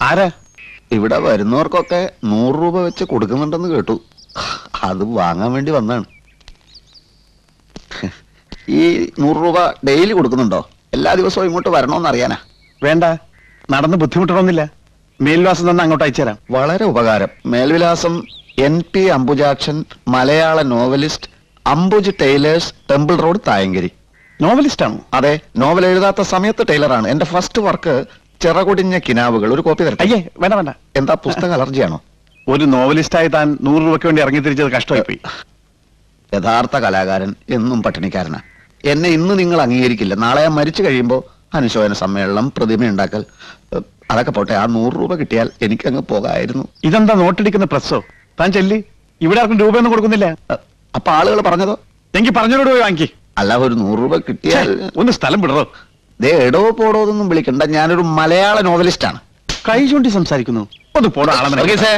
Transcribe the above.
ആരാ? ഇവിടെ വരുന്നവർക്കൊക്കെ 100 രൂപ വെച്ച് കൊടുക്കുന്നുണ്ടെന്ന് കേട്ടു. അത് വാങ്ങാൻ വേണ്ടി വന്നാണ്. ഈ 100 രൂപ ഡെയിലി കൊടുക്കുന്നുണ്ടോ? എല്ലാ ദിവസവും ഇങ്ങോട്ട് വരണോന്ന് അറിയാനാ. വേണ്ട, നടന്ന് ബുദ്ധിമുട്ടണമെന്നില്ല. മേൽവിലാസം തന്നെ അങ്ങോട്ട് അയച്ചുതരാം. വളരെ ഉപകാരം. മേൽവിലാസം NP Ambujakshan, Malayala novelist, Ambuj tailors, temple road, Thayankari. Novelist ആണോ? അതെ, നോവൽ എഴുതാത്ത സമയത്ത് ടൈലറാണ്. എന്റെ ഫസ്റ്റ് വർക്ക് ചിറകുടിഞ്ഞ കിനാവുകൾ. ഒരു കോപ്പി തരട്ടെ? അയ്യേ, വേണ്ട വേണ്ട. എന്താ, പുസ്തക അലർജിയാണോ? ഒരു നോവലിസ്റ്റായി താൻ 100 രൂപയ്ക്ക് വേണ്ടി ഇറങ്ങി തിരിച്ചത് കഷ്ടമായി പോയി. യഥാർത്ഥ കലാകാരൻ എന്നും പട്ടിണിക്കാരനാ. എന്നെ ഇന്ന് നിങ്ങൾ അംഗീകരിക്കില്ല, നാളെ ഞാൻ മരിച്ചു കഴിയുമ്പോൾ അനുശോചന സമ്മേളനം, പ്രതിമ ഉണ്ടാക്കൽ, അതൊക്കെ പോട്ടെ. ആ 100 രൂപ കിട്ടിയാൽ എനിക്കങ്ങ് പോകായിരുന്നു. ഇതെന്താ നോട്ടടിക്കുന്ന പ്രസ്സോ? താൻ ചെല്ലി. ഇവിടെ ആർക്കും രൂപയൊന്നും കൊടുക്കുന്നില്ല. അപ്പൊ ആളുകൾ പറഞ്ഞതോ? എങ്കിൽ പറഞ്ഞോട് പോയി വാങ്ങി. അല്ല, ഒരു 100 രൂപ കിട്ടിയാൽ. ഒന്ന് സ്ഥലം വിടറോ. ദേ, എടോ പോടോ ഒന്നും വിളിക്കണ്ട. ഞാനൊരു മലയാള നോവലിസ്റ്റ് ആണ്. കൈ ചൂണ്ടി സംസാരിക്കുന്നു. ഒന്ന് പോടാ ആളെ.